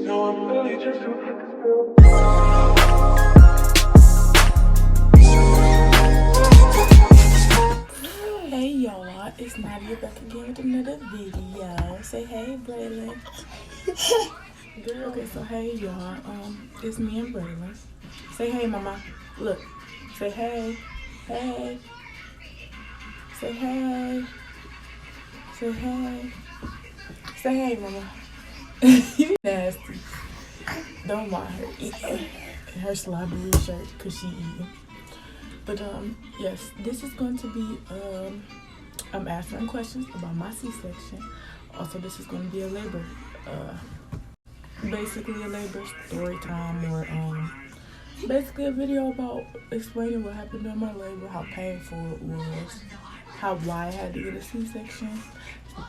No, I'm really just Hey y'all, it's Nadia back again with another video. Say hey, Braylon. Girl, okay, so hey y'all, it's me and Braylon. Say hey, mama. Look, say hey, hey. Say hey. Say hey. Say hey, mama. You nasty. Don't mind her eating her slobbery shirt because she eating. But yes, this is going to be I'm answering questions about my C-section. Also, this is going to be a labor, basically a labor story time, or basically a video about explaining what happened during my labor, how painful it was, why I had to get a C-section,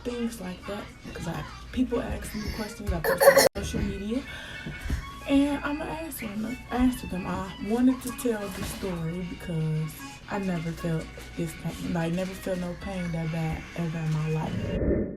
things like that. Because people ask me questions, I post on social media, and I'm gonna answer them. I wanted to tell the story because I never felt this pain, like never felt no pain that bad ever in my life.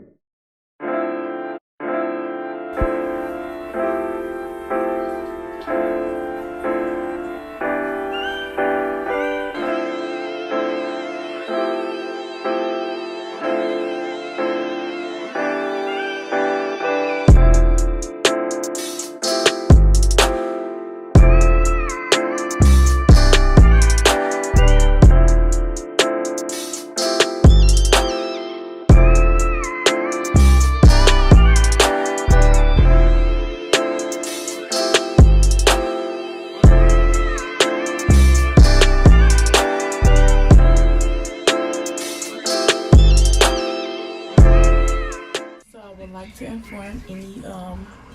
To inform any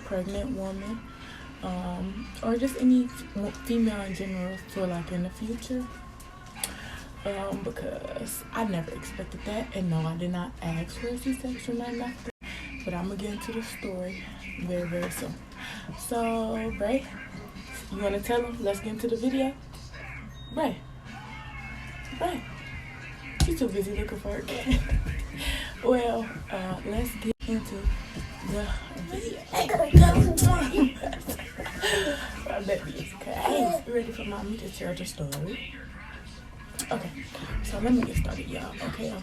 pregnant woman or just any female in general for like in the future, because I never expected that, and no, I did not ask for a C-section or nothing, but I'm gonna get into the story very, very soon. So Bray, you wanna tell them? Let's get into the video. Bray, you're too busy looking for it. Well, let's get into the video. My baby is okay. I ain't ready for mommy to tell the story. Okay, so let me get started, y'all. Okay.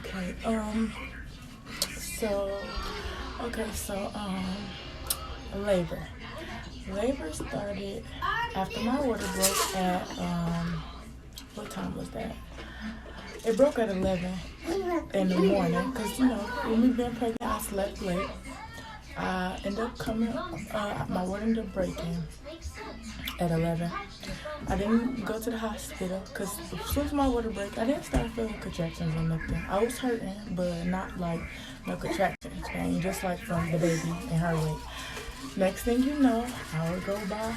Labor started after my water broke at what time was that? It broke at 11 in the morning, because, you know, when we've been pregnant, I slept late. I ended up my water ended up breaking at 11. I didn't go to the hospital, because as soon as my water broke, I didn't start feeling contractions or nothing. I was hurting, but not like no contractions, pain, just like from the baby and her weight. Next thing you know, I would go by.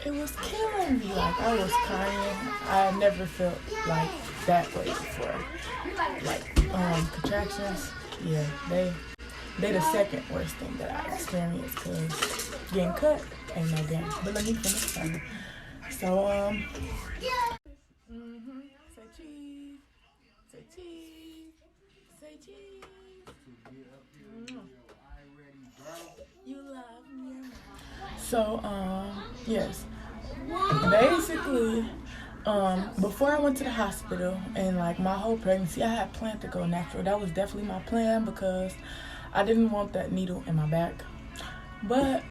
It was killing me. Like, I was crying. I never felt like that way before. Like, contractions, yeah, they the second worst thing that I experienced, because getting cut ain't no game. But let me finish starting. So, say cheese, say cheese, say cheese. You love me. So, yes, basically, before I went to the hospital and like my whole pregnancy, I had planned to go natural. That was definitely my plan, because I didn't want that needle in my back. But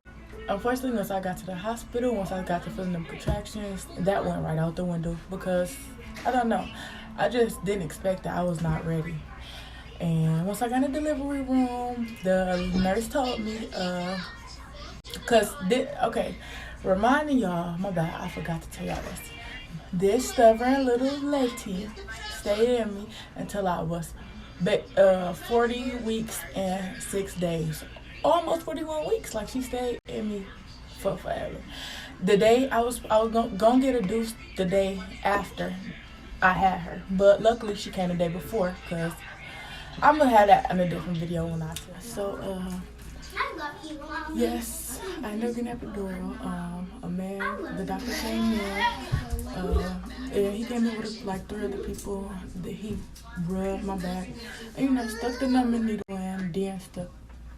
unfortunately, once I got to the hospital, once I got to feeling them contractions, that went right out the window, because I don't know, I just didn't expect that. I was not ready. And once I got in the delivery room, the nurse told me, reminding y'all, my bad, I forgot to tell y'all this. This stubborn little lady stayed in me until I was 40 weeks and 6 days. Almost 41 weeks. Like, she stayed in me for forever. The day I was gonna get a deuce the day after I had her. But luckily she came the day before, because I'm gonna have that in a different video when I say. So, yes, I ended up getting epidural. The doctor came in. And he came in with like 3 other people. That he rubbed my back and, you know, stuck the numbing needle in, then stuck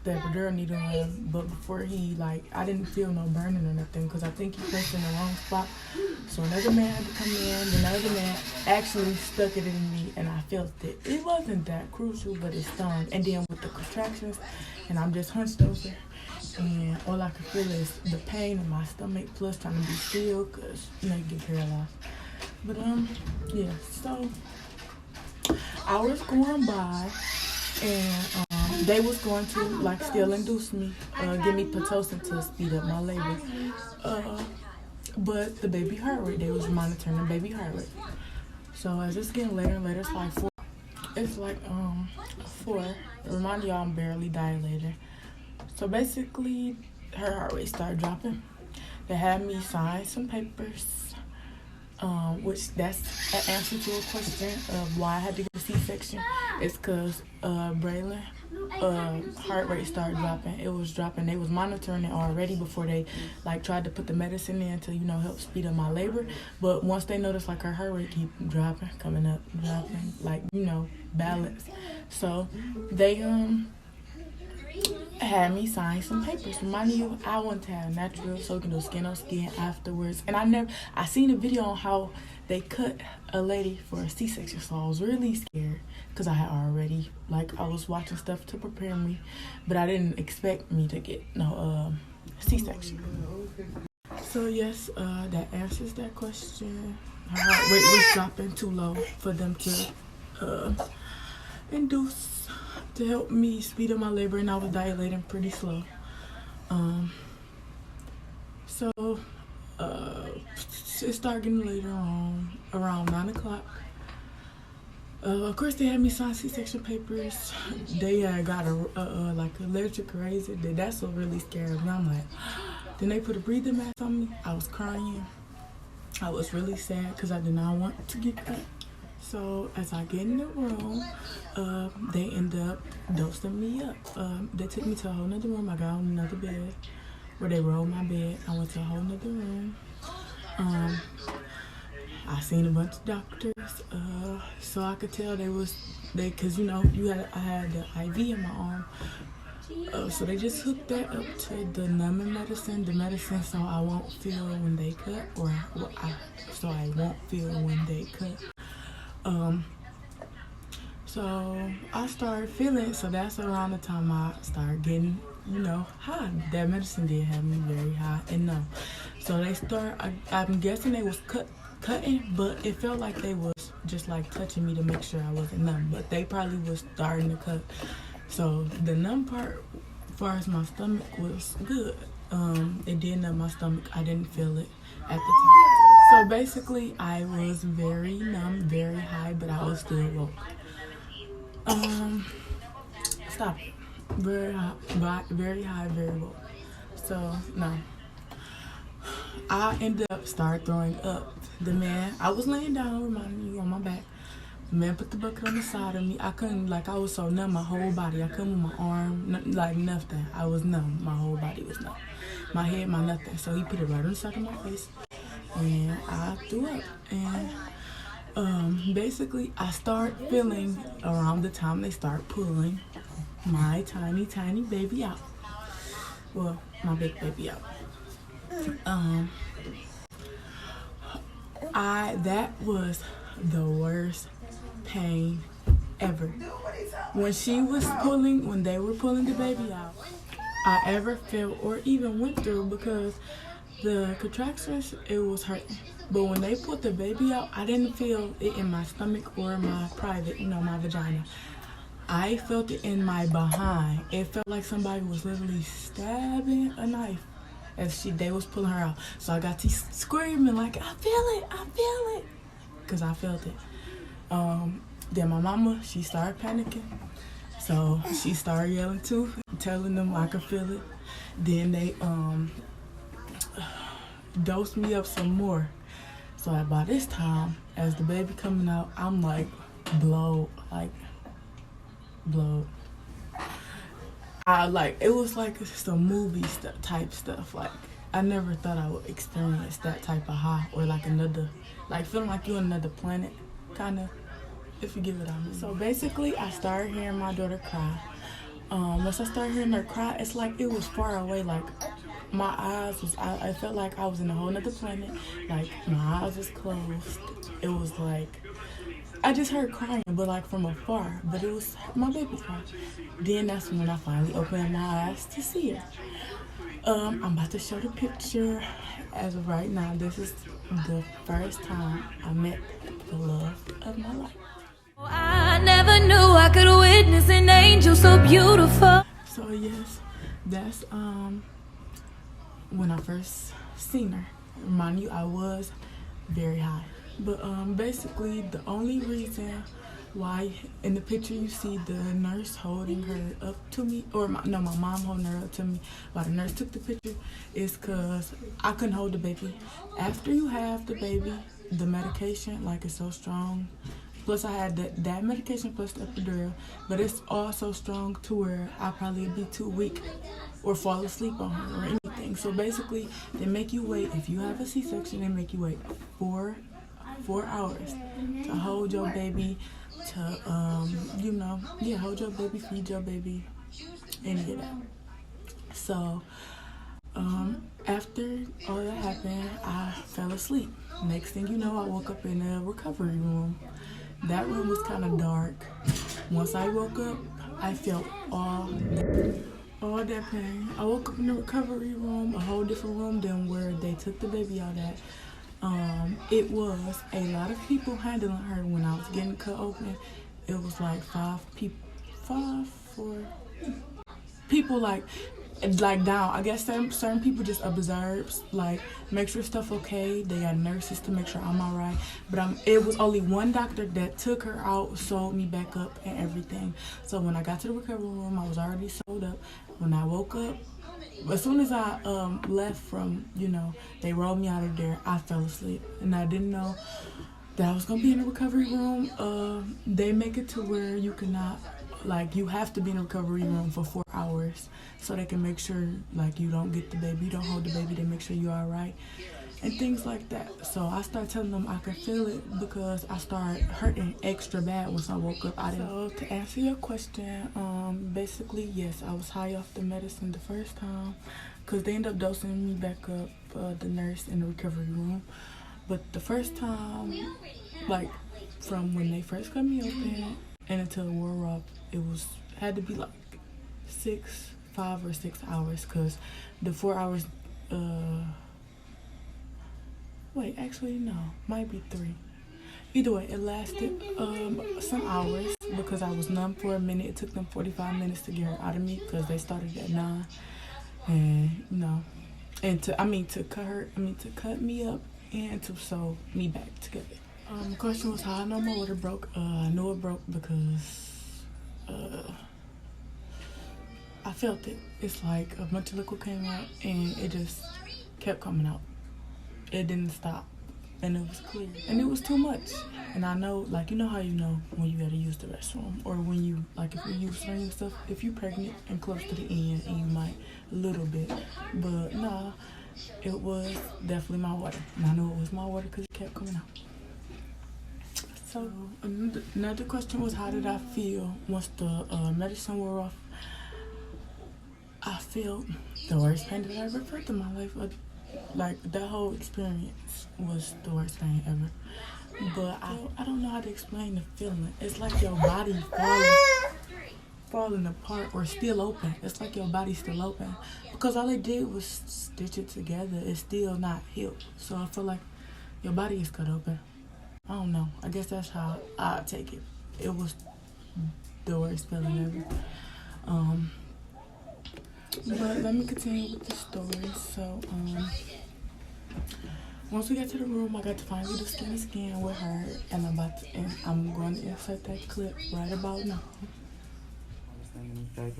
the epidural needle in, but before he, like, I didn't feel no burning or nothing because I think he pressed in the wrong spot. So another man had to come in. The other man actually stuck it in me, and I felt it. It wasn't that crucial, but it stung. And then with the contractions, and I'm just hunched over, and all I could feel is the pain in my stomach, plus trying to be still, because, you know, you get paralyzed. But, yeah, so hours going by, and they was going to, like, still induce me, give me Pitocin to speed up my labor. But the baby heart rate, they was monitoring the baby heart rate. So as it's getting later and later, it's like 4. It's like 4. Remind y'all, I'm barely dilated. So basically, her heart rate started dropping. They had me sign some papers, which that's an answer to a question of why I had to get a C-section. It's because Braylon heart rate started dropping. It was dropping. They was monitoring it already before they, like, tried to put the medicine in to, you know, help speed up my labor. But once they noticed, like, her heart rate keep dropping, coming up, dropping, like, you know, balance. So they had me sign some papers. Reminding you, I wanted to have natural, so we can do skin on skin afterwards. And I seen a video on how they cut a lady for a C-section, so I was really scared because I had already, like, I was watching stuff to prepare me, but I didn't expect me to get no C-section. So yes, that answers that question. Her heart rate was dropping too low for them to induce to help me speed up my labor, and I was dilating pretty slow. So it started getting later on, around 9 o'clock. Of course, they had me sign C-section papers. They got like electric razor. That's what really scared me. I'm like, then they put a breathing mask on me. I was crying. I was really sad because I did not want to get cut. So as I get in the room, they end up dosing me up. They took me to a whole nother room. I got on another bed where they rolled my bed. I went to a whole nother room. I seen a bunch of doctors, so I could tell cause you know, I had the IV in my arm. So they just hooked that up to the numbing medicine, so I won't feel when they cut, so I won't feel when they cut. So I started feeling, so that's around the time I started getting, you know, high. That medicine did have me very high and numb. So they I'm guessing they was cutting, but it felt like they was just like touching me to make sure I wasn't numb, but they probably was starting to cut. So the numb part, as far as my stomach, was good. It did numb my stomach. I didn't feel it at the time. So basically, I was very numb, very high, but I was still woke. Stop it. Very high, very woke. So no. I ended up throwing up. The man, I was laying down, reminding you, on my back. The man put the bucket on the side of me. I couldn't, like, I was so numb, my whole body. I couldn't move my arm, like nothing. I was numb. My whole body was numb. My head, my nothing. So he put it right on the side of my face, and I threw up. And basically, I start feeling around the time they start pulling my tiny, tiny baby out. Well, my big baby out. That was the worst pain ever. When they were pulling the baby out, I ever felt or even went through, because the contractions, it was hurting. But when they put the baby out, I didn't feel it in my stomach or my private, my vagina. I felt it in my behind. It felt like somebody was literally stabbing a knife as they was pulling her out. So I got to screaming like, I feel it, because I felt it. Then my mama, she started panicking. So she started yelling too, telling them I could feel it. Then they dosed me up some more. So by this time, as the baby coming out, I'm like blowed. It was like some movie type stuff. Like, I never thought I would experience that type of high, or like feeling like you're on another planet, kind of, if you give it on me. So basically, I started hearing my daughter cry. Once I started hearing her cry, it's like it was far away. Like my eyes was, I felt like I was in a whole nother planet. Like my eyes was closed. It was like I just heard crying, but like from afar. But it was my baby crying. Then that's when I finally opened my eyes to see her. I'm about to show the picture. As of right now, this is the first time I met the love of my life. I never knew I could witness an angel so beautiful. So yes, that's when I first seen her. Mind you, I was very high. But basically the only reason why in the picture you see the nurse holding her up to me, or my mom holding her up to me while the nurse took the picture, is because I couldn't hold the baby. After you have the baby, the medication, like, it's so strong. Plus I had that medication plus the epidural, but it's also strong to where I probably would be too weak or fall asleep on her or anything. So basically they make you wait. If you have a C-section, they make you wait 4 hours to hold your baby, to hold your baby, feed your baby, any of that. So after all that happened, I fell asleep. Next thing you know, I woke up in a recovery room. That room was kind of dark. Once I woke up, I felt all that pain. I woke up in the recovery room, a whole different room than where they took the baby out at. It was a lot of people handling her when I was getting cut open. It was like 4 people like down. I guess certain people just observe, like, make sure stuff okay. They got nurses to make sure I'm all right. But it was only one doctor that took her out, sewed me back up and everything. So when I got to the recovery room, I was already sewed up. When I woke up, as soon as I left from, they rolled me out of there, I fell asleep. And I didn't know that I was going to be in the recovery room. They make it to where you cannot, like, you have to be in the recovery room for 4 hours so they can make sure, like, you don't get the baby, you don't hold the baby, they make sure you're all right, and things like that. So I started telling them I could feel it because I started hurting extra bad once I woke up. So to answer your question, basically, yes, I was high off the medicine the first time because they ended up dosing me back up, the nurse in the recovery room. But the first time, like, from when they first cut me open and until it wore off, it had to be like 5 or 6 hours, because the 4 hours, actually no, might be 3. Either way, it lasted some hours because I was numb for a minute. It took them 45 minutes to get her out of me because they started at 9, and to cut me up and to sew me back together. The question was how I know my water broke. I knew it broke because I felt it. It's like a bunch of liquid came out and it just kept coming out. It didn't stop, and it was clear, and it was too much. And I know, like, you know how you know when you gotta use the restroom, or when you, like, if you use certain stuff, if you're pregnant and close to the end, and you might a little bit, but nah, it was definitely my water, and I knew it was my water because it kept coming out. So another question was, how did I feel once the medicine wore off? I felt the worst pain that I ever felt in my life. Like, that whole experience was the worst thing ever. But I don't know how to explain the feeling. It's like your body falling apart or still open. It's like your body's still open. Because all they did was stitch it together. It's still not healed. So I feel like your body is cut open. I don't know. I guess that's how I take it. It was the worst feeling ever. But let me continue with the story. So, once we got to the room, I got to finally do skin to skin with her, and I'm going to insert that clip right about now. Hey,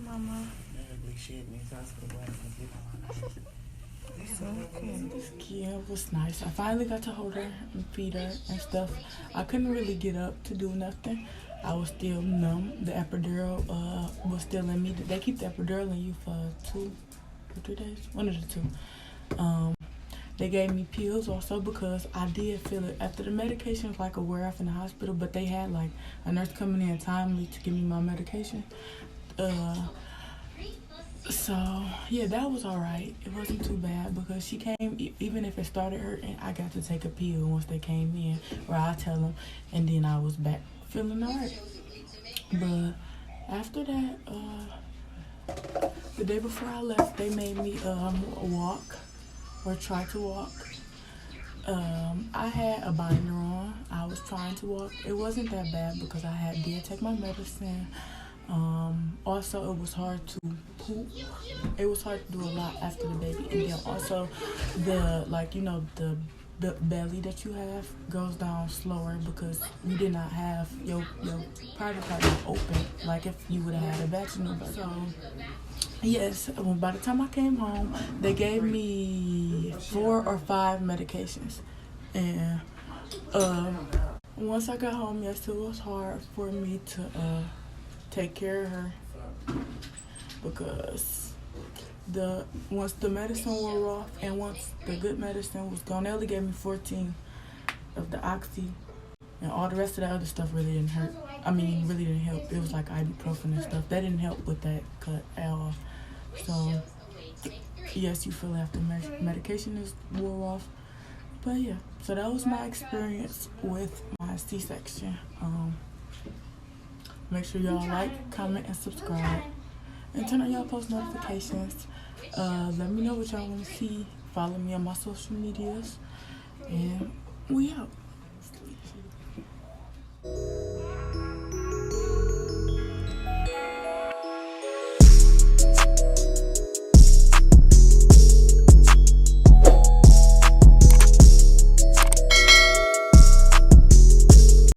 Mama. So, the skin was nice. I finally got to hold her and feed her and stuff. I couldn't really get up to do nothing. I was still numb. The epidural was still in me. They keep the epidural in you for 2 or 3 days, one of the two. They gave me pills also because I did feel it. After the medication was like a wear off in the hospital, but they had like a nurse coming in timely to give me my medication. So yeah, that was alright. It wasn't too bad because she came. Even if it started hurting, I got to take a pill once they came in, where I tell them, and then I was back feeling alright. But after that, the day before I left, they made me walk or try to walk. I had a binder on. I was trying to walk. It wasn't that bad because I did take my medicine. Also, it was hard to poop. It was hard to do a lot after the baby, and then also the the belly that you have goes down slower because you did not have your private part open like if you would have had a vaginal birth. So yes, by the time I came home, they gave me 4 or 5 medications, and once I got home, yes, it was hard for me to take care of her because once the medicine wore off and once the good medicine was gone, they only gave me 14 of the oxy, and all the rest of the other stuff really didn't hurt. I mean, really didn't help. It was like ibuprofen and stuff. That didn't help with that cut at all. So yes, you feel after medication is wore off. But yeah, so that was my experience with my C-section. Make sure y'all like, comment, and subscribe. And turn on y'all post notifications. Let me know what y'all want to see. Follow me on my social medias. And we out.